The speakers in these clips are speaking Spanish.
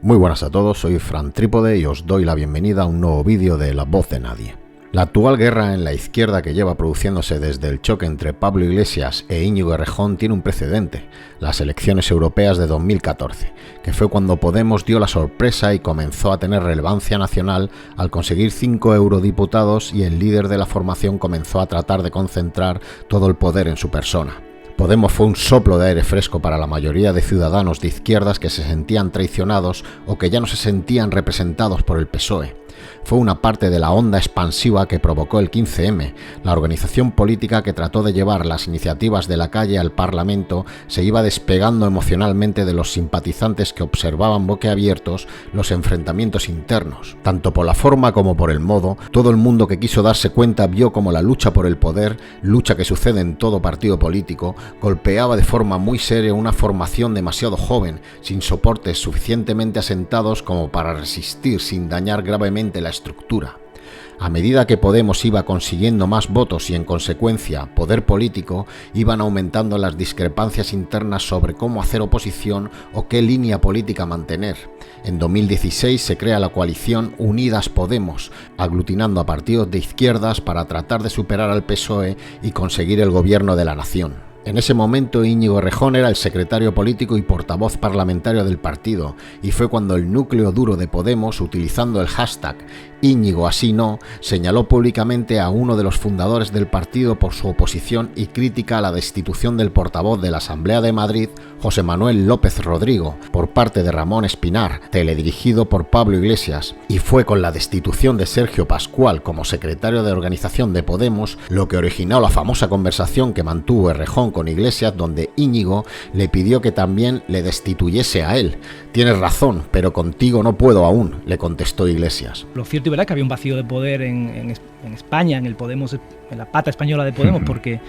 Muy buenas a todos, soy Fran Trípode y os doy la bienvenida a un nuevo vídeo de La Voz de Nadie. La actual guerra en la izquierda que lleva produciéndose desde el choque entre Pablo Iglesias e Íñigo Errejón tiene un precedente, las elecciones europeas de 2014, que fue cuando Podemos dio la sorpresa y comenzó a tener relevancia nacional al conseguir 5 eurodiputados y el líder de la formación comenzó a tratar de concentrar todo el poder en su persona. Podemos fue un soplo de aire fresco para la mayoría de ciudadanos de izquierdas que se sentían traicionados o que ya no se sentían representados por el PSOE. Fue una parte de la onda expansiva que provocó el 15M. La organización política que trató de llevar las iniciativas de la calle al Parlamento se iba despegando emocionalmente de los simpatizantes que observaban boquiabiertos los enfrentamientos internos. Tanto por la forma como por el modo, todo el mundo que quiso darse cuenta vio como la lucha por el poder, lucha que sucede en todo partido político, golpeaba de forma muy seria una formación demasiado joven, sin soportes suficientemente asentados como para resistir sin dañar gravemente la estructura. A medida que Podemos iba consiguiendo más votos y en consecuencia poder político, iban aumentando las discrepancias internas sobre cómo hacer oposición o qué línea política mantener. En 2016 se crea la coalición Unidas Podemos, aglutinando a partidos de izquierdas para tratar de superar al PSOE y conseguir el gobierno de la nación. En ese momento Íñigo Errejón era el secretario político y portavoz parlamentario del partido, y fue cuando el núcleo duro de Podemos, utilizando el hashtag Íñigo así no, señaló públicamente a uno de los fundadores del partido por su oposición y crítica a la destitución del portavoz de la Asamblea de Madrid, José Manuel López Rodrigo, por parte de Ramón Espinar, teledirigido por Pablo Iglesias, y fue con la destitución de Sergio Pascual como secretario de organización de Podemos lo que originó la famosa conversación que mantuvo Errejón con Iglesias, donde Íñigo le pidió que también le destituyese a él. Tienes razón, pero contigo no puedo aún, le contestó Iglesias. Lo cierto y verdad es que había un vacío de poder en España, en el Podemos, en la pata española de Podemos, porque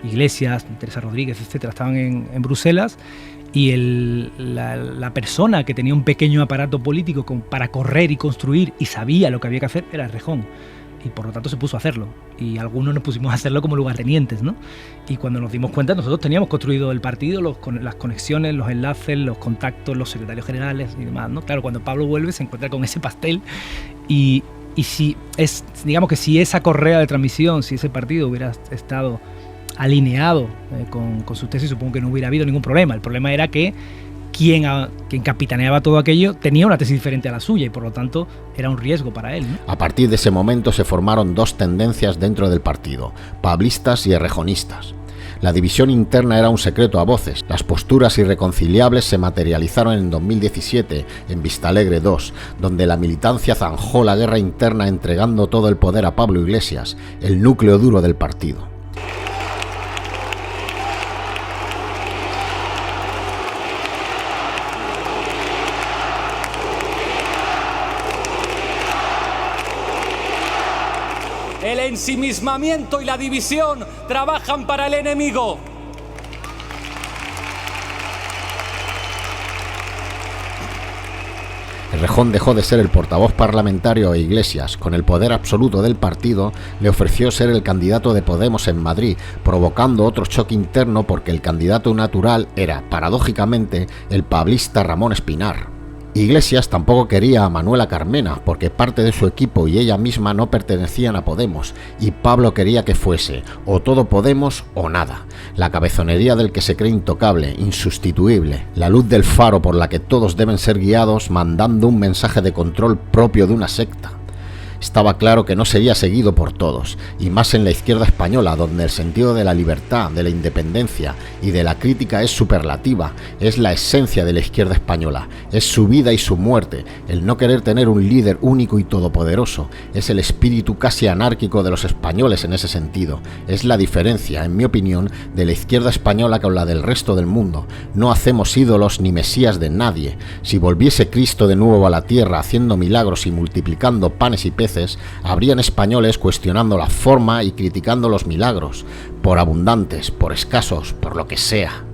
Iglesias, Teresa Rodríguez, etcétera, estaban en Bruselas, y la persona que tenía un pequeño aparato político para correr y construir y sabía lo que había que hacer era Errejón. Y por lo tanto se puso a hacerlo, y algunos nos pusimos a hacerlo como lugartenientes, ¿no? Y cuando nos dimos cuenta, nosotros teníamos construido el partido, las conexiones, los enlaces, los contactos, los secretarios generales y demás, ¿no? Claro, cuando Pablo vuelve se encuentra con ese pastel y si es, digamos que si esa correa de transmisión, si ese partido hubiera estado alineado con sus tesis, supongo que no hubiera habido ningún problema. El problema era que quien capitaneaba todo aquello tenía una tesis diferente a la suya y por lo tanto era un riesgo para él, ¿no? A partir de ese momento se formaron dos tendencias dentro del partido, pablistas y errejonistas. La división interna era un secreto a voces. Las posturas irreconciliables se materializaron en 2017 en Vistalegre 2, donde la militancia zanjó la guerra interna entregando todo el poder a Pablo Iglesias, el núcleo duro del partido. El ensimismamiento y la división trabajan para el enemigo. Errejón dejó de ser el portavoz parlamentario e Iglesias, con el poder absoluto del partido, le ofreció ser el candidato de Podemos en Madrid, provocando otro choque interno porque el candidato natural era, paradójicamente, el pablista Ramón Espinar. Iglesias tampoco quería a Manuela Carmena porque parte de su equipo y ella misma no pertenecían a Podemos, y Pablo quería que fuese o todo Podemos o nada, la cabezonería del que se cree intocable, insustituible, la luz del faro por la que todos deben ser guiados, mandando un mensaje de control propio de una secta. Estaba claro que no sería seguido por todos, y más en la izquierda española, donde el sentido de la libertad, de la independencia y de la crítica es superlativa, es la esencia de la izquierda española, es su vida y su muerte, el no querer tener un líder único y todopoderoso, es el espíritu casi anárquico de los españoles en ese sentido, es la diferencia, en mi opinión, de la izquierda española con la del resto del mundo. No hacemos ídolos ni mesías de nadie. Si volviese Cristo de nuevo a la tierra haciendo milagros y multiplicando panes y peces, habrían españoles cuestionando la forma y criticando los milagros, por abundantes, por escasos, por lo que sea.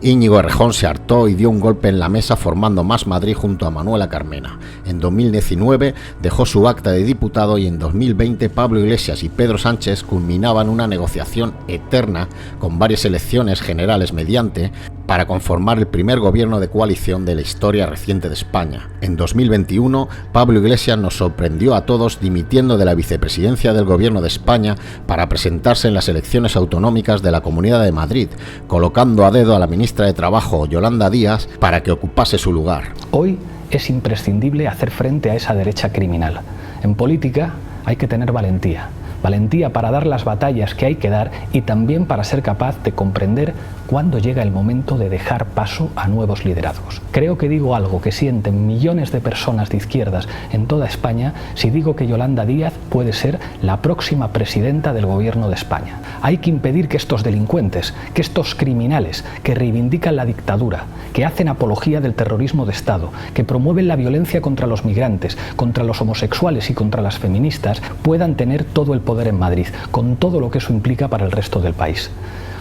Íñigo Errejón se hartó y dio un golpe en la mesa formando Más Madrid junto a Manuela Carmena. En 2019 dejó su acta de diputado y en 2020 Pablo Iglesias y Pedro Sánchez culminaban una negociación eterna con varias elecciones generales mediante para conformar el primer gobierno de coalición de la historia reciente de España. En 2021, Pablo Iglesias nos sorprendió a todos dimitiendo de la vicepresidencia del Gobierno de España para presentarse en las elecciones autonómicas de la Comunidad de Madrid, colocando a dedo a la ministra de Trabajo, Yolanda Díaz, para que ocupase su lugar. Hoy es imprescindible hacer frente a esa derecha criminal. En política hay que tener valentía. Valentía para dar las batallas que hay que dar y también para ser capaz de comprender cuándo llega el momento de dejar paso a nuevos liderazgos. Creo que digo algo que sienten millones de personas de izquierdas en toda España si digo que Yolanda Díaz puede ser la próxima presidenta del Gobierno de España. Hay que impedir que estos delincuentes, que estos criminales que reivindican la dictadura, que hacen apología del terrorismo de Estado, que promueven la violencia contra los migrantes, contra los homosexuales y contra las feministas, puedan tener todo el poder en Madrid, con todo lo que eso implica para el resto del país.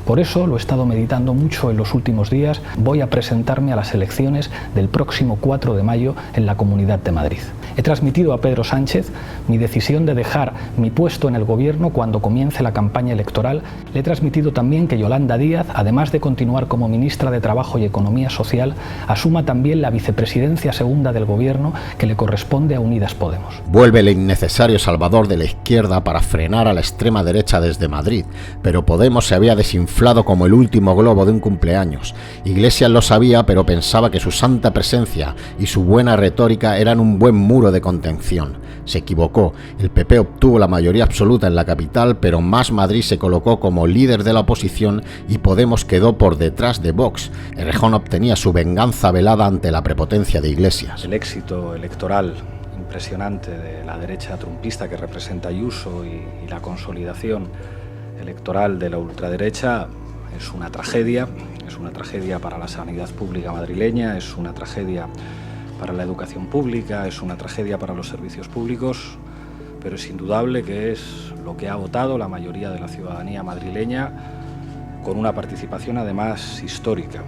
Por eso lo he estado meditando mucho en los últimos días. Voy a presentarme a las elecciones del próximo 4 de mayo en la Comunidad de Madrid. He transmitido a Pedro Sánchez mi decisión de dejar mi puesto en el gobierno cuando comience la campaña electoral. Le he transmitido también que Yolanda Díaz, además de continuar como ministra de Trabajo y Economía Social, asuma también la vicepresidencia segunda del gobierno que le corresponde a Unidas Podemos. Vuelve el innecesario salvador de la izquierda para frenar a la extrema derecha desde Madrid, pero Podemos se había desinflado como el último globo de un cumpleaños. Iglesias lo sabía, pero pensaba que su santa presencia y su buena retórica eran un buen muro de contención. Se equivocó. El PP obtuvo la mayoría absoluta en la capital, pero Más Madrid se colocó como líder de la oposición y Podemos quedó por detrás de Vox. Errejón obtenía su venganza velada ante la prepotencia de Iglesias. El éxito electoral impresionante de la derecha trumpista que representa Ayuso y la consolidación electoral de la ultraderecha es una tragedia para la sanidad pública madrileña, es una tragedia para la educación pública, es una tragedia para los servicios públicos, pero es indudable que es lo que ha votado la mayoría de la ciudadanía madrileña con una participación además histórica.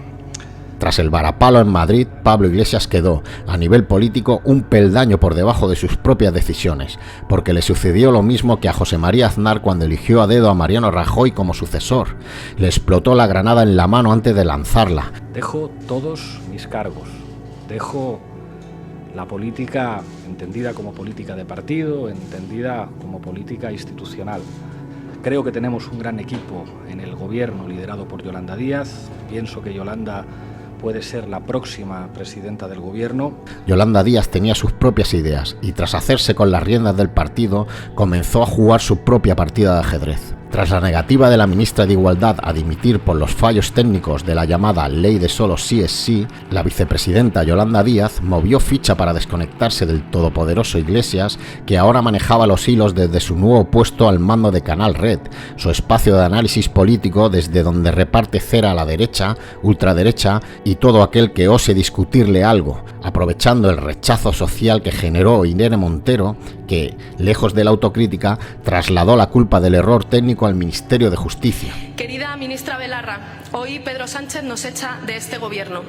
Tras el varapalo en Madrid, Pablo Iglesias quedó, a nivel político, un peldaño por debajo de sus propias decisiones, porque le sucedió lo mismo que a José María Aznar cuando eligió a dedo a Mariano Rajoy como sucesor. Le explotó la granada en la mano antes de lanzarla. Dejo todos mis cargos, dejo la política entendida como política de partido, entendida como política institucional. Creo que tenemos un gran equipo en el gobierno liderado por Yolanda Díaz. Pienso que Yolanda puede ser la próxima presidenta del gobierno. Yolanda Díaz tenía sus propias ideas y tras hacerse con las riendas del partido, comenzó a jugar su propia partida de ajedrez. Tras la negativa de la ministra de Igualdad a dimitir por los fallos técnicos de la llamada Ley de Solo Sí es Sí, la vicepresidenta Yolanda Díaz movió ficha para desconectarse del todopoderoso Iglesias, que ahora manejaba los hilos desde su nuevo puesto al mando de Canal Red, su espacio de análisis político desde donde reparte cera a la derecha, ultraderecha y todo aquel que ose discutirle algo, aprovechando el rechazo social que generó Irene Montero, que, lejos de la autocrítica, trasladó la culpa del error técnico al Ministerio de Justicia. Querida ministra Belarra, hoy Pedro Sánchez nos echa de este gobierno.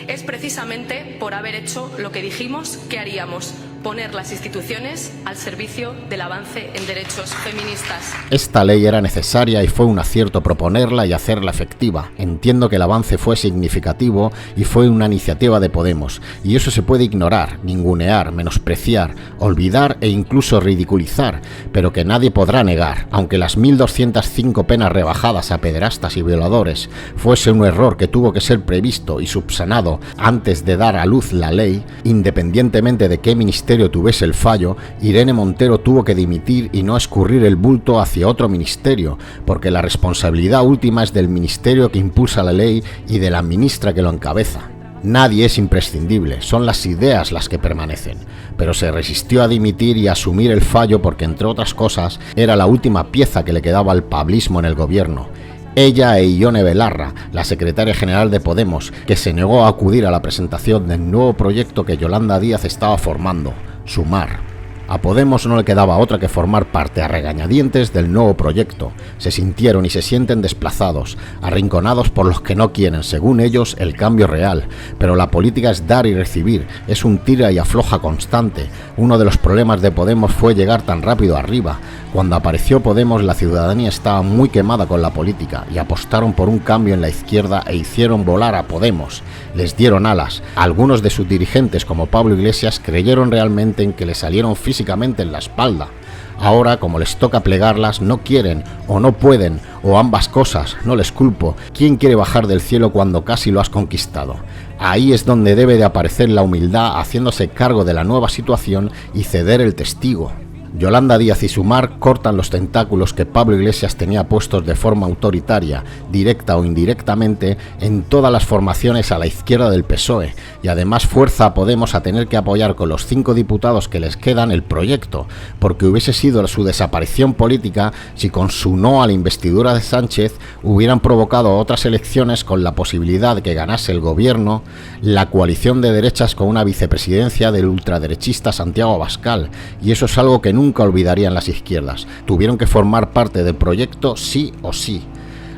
Es precisamente por haber hecho lo que dijimos que haríamos, poner las instituciones al servicio del avance en derechos feministas. Esta ley era necesaria y fue un acierto proponerla y hacerla efectiva. Entiendo que el avance fue significativo y fue una iniciativa de Podemos, y eso se puede ignorar, ningunear, menospreciar, olvidar e incluso ridiculizar, pero que nadie podrá negar, aunque las 1.205 penas rebajadas a pederastas y violadores fuese un error que tuvo que ser previsto y subsanado antes de dar a luz la ley, independientemente de qué ministerio tuviese el fallo, Irene Montero tuvo que dimitir y no escurrir el bulto hacia otro ministerio, porque la responsabilidad última es del ministerio que impulsa la ley y de la ministra que lo encabeza. Nadie es imprescindible, son las ideas las que permanecen, pero se resistió a dimitir y a asumir el fallo porque, entre otras cosas, era la última pieza que le quedaba al pablismo en el gobierno. Ella e Ione Belarra, la secretaria general de Podemos, que se negó a acudir a la presentación del nuevo proyecto que Yolanda Díaz estaba formando, Sumar. A Podemos no le quedaba otra que formar parte a regañadientes del nuevo proyecto. Se sintieron y se sienten desplazados, arrinconados por los que no quieren, según ellos, el cambio real. Pero la política es dar y recibir, es un tira y afloja constante. Uno de los problemas de Podemos fue llegar tan rápido arriba. Cuando apareció Podemos, la ciudadanía estaba muy quemada con la política y apostaron por un cambio en la izquierda e hicieron volar a Podemos. Les dieron alas. Algunos de sus dirigentes, como Pablo Iglesias, creyeron realmente en que le salieron físicamente en la espalda. Ahora, como les toca plegarlas, no quieren o no pueden, o ambas cosas, no les culpo. ¿Quién quiere bajar del cielo cuando casi lo has conquistado? Ahí es donde debe de aparecer la humildad, haciéndose cargo de la nueva situación y ceder el testigo. Yolanda Díaz y Sumar cortan los tentáculos que Pablo Iglesias tenía puestos de forma autoritaria, directa o indirectamente, en todas las formaciones a la izquierda del PSOE, y además fuerza a Podemos a tener que apoyar con los 5 diputados que les quedan el proyecto, porque hubiese sido su desaparición política si con su no a la investidura de Sánchez hubieran provocado otras elecciones con la posibilidad de que ganase el gobierno, la coalición de derechas con una vicepresidencia del ultraderechista Santiago Abascal, y eso es algo que nunca olvidarían las izquierdas. Tuvieron que formar parte del proyecto sí o sí.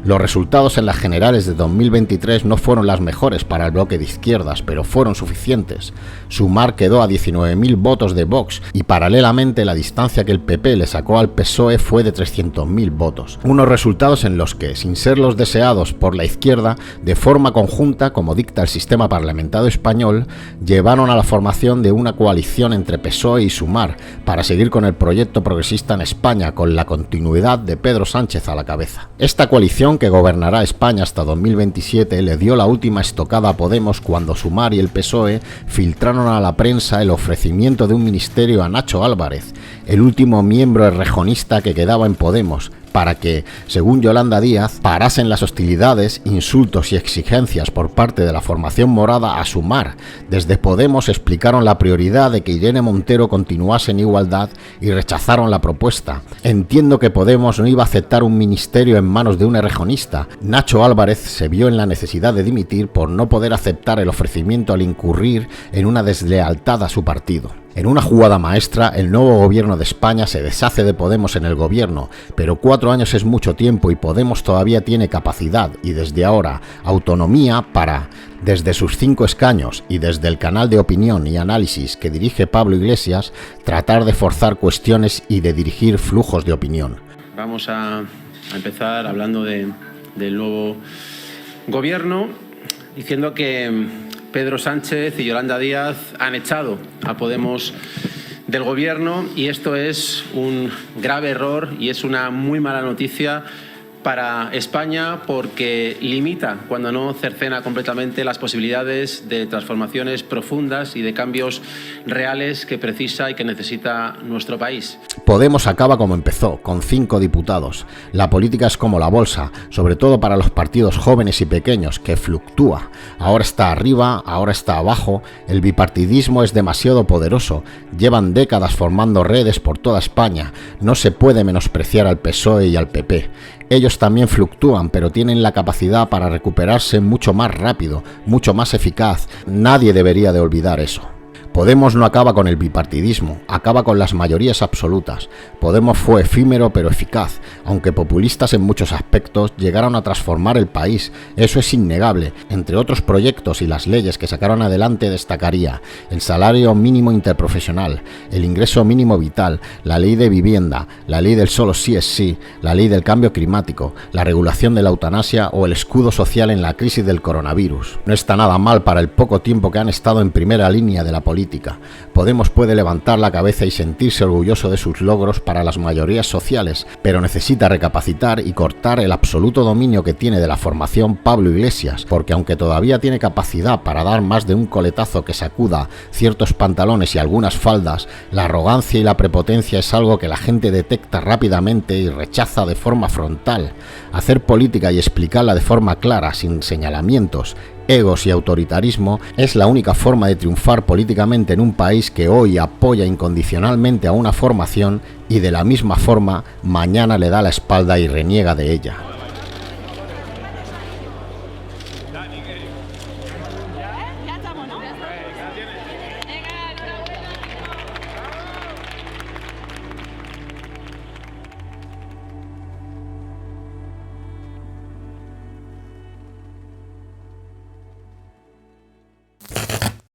Los resultados en las generales de 2023 no fueron las mejores para el bloque de izquierdas, pero fueron suficientes. Sumar quedó a 19.000 votos de Vox y paralelamente la distancia que el PP le sacó al PSOE fue de 300.000 votos. Unos resultados en los que, sin ser los deseados por la izquierda, de forma conjunta, como dicta el sistema parlamentario español, llevaron a la formación de una coalición entre PSOE y Sumar para seguir con el proyecto progresista en España, con la continuidad de Pedro Sánchez a la cabeza. Esta coalición, que gobernará España hasta 2027, le dio la última estocada a Podemos cuando Sumar y el PSOE filtraron a la prensa el ofrecimiento de un ministerio a Nacho Álvarez, el último miembro errejonista que quedaba en Podemos, para que, según Yolanda Díaz, parasen las hostilidades, insultos y exigencias por parte de la formación morada a Sumar. Desde Podemos explicaron la prioridad de que Irene Montero continuase en igualdad y rechazaron la propuesta. Entiendo que Podemos no iba a aceptar un ministerio en manos de un errejonista. Nacho Álvarez se vio en la necesidad de dimitir por no poder aceptar el ofrecimiento al incurrir en una deslealtad a su partido. En una jugada maestra, el nuevo gobierno de España se deshace de Podemos en el gobierno, pero 4 años es mucho tiempo y Podemos todavía tiene capacidad y desde ahora autonomía para, desde sus 5 escaños y desde el canal de opinión y análisis que dirige Pablo Iglesias, tratar de forzar cuestiones y de dirigir flujos de opinión. Vamos a empezar hablando del nuevo gobierno, diciendo que Pedro Sánchez y Yolanda Díaz han echado a Podemos del gobierno y esto es un grave error y es una muy mala noticia para España porque limita, cuando no cercena completamente, las posibilidades de transformaciones profundas y de cambios reales que precisa y que necesita nuestro país. Podemos acaba como empezó, con 5 diputados. La política es como la bolsa, sobre todo para los partidos jóvenes y pequeños, que fluctúa. Ahora está arriba, ahora está abajo. El bipartidismo es demasiado poderoso. Llevan décadas formando redes por toda España. No se puede menospreciar al PSOE y al PP. Ellos también fluctúan, pero tienen la capacidad para recuperarse mucho más rápido, mucho más eficaz. Nadie debería de olvidar eso. Podemos no acaba con el bipartidismo, acaba con las mayorías absolutas. Podemos fue efímero pero eficaz, aunque populistas en muchos aspectos, llegaron a transformar el país. Eso es innegable. Entre otros proyectos y las leyes que sacaron adelante destacaría el salario mínimo interprofesional, el ingreso mínimo vital, la ley de vivienda, la ley del solo sí es sí, la ley del cambio climático, la regulación de la eutanasia o el escudo social en la crisis del coronavirus. No está nada mal para el poco tiempo que han estado en primera línea de la política. Podemos puede levantar la cabeza y sentirse orgulloso de sus logros para las mayorías sociales, pero necesita recapacitar y cortar el absoluto dominio que tiene de la formación Pablo Iglesias, porque aunque todavía tiene capacidad para dar más de un coletazo que sacuda ciertos pantalones y algunas faldas, la arrogancia y la prepotencia es algo que la gente detecta rápidamente y rechaza de forma frontal. Hacer política y explicarla de forma clara, sin señalamientos, egos y autoritarismo, es la única forma de triunfar políticamente en un país que hoy apoya incondicionalmente a una formación y de la misma forma mañana le da la espalda y reniega de ella.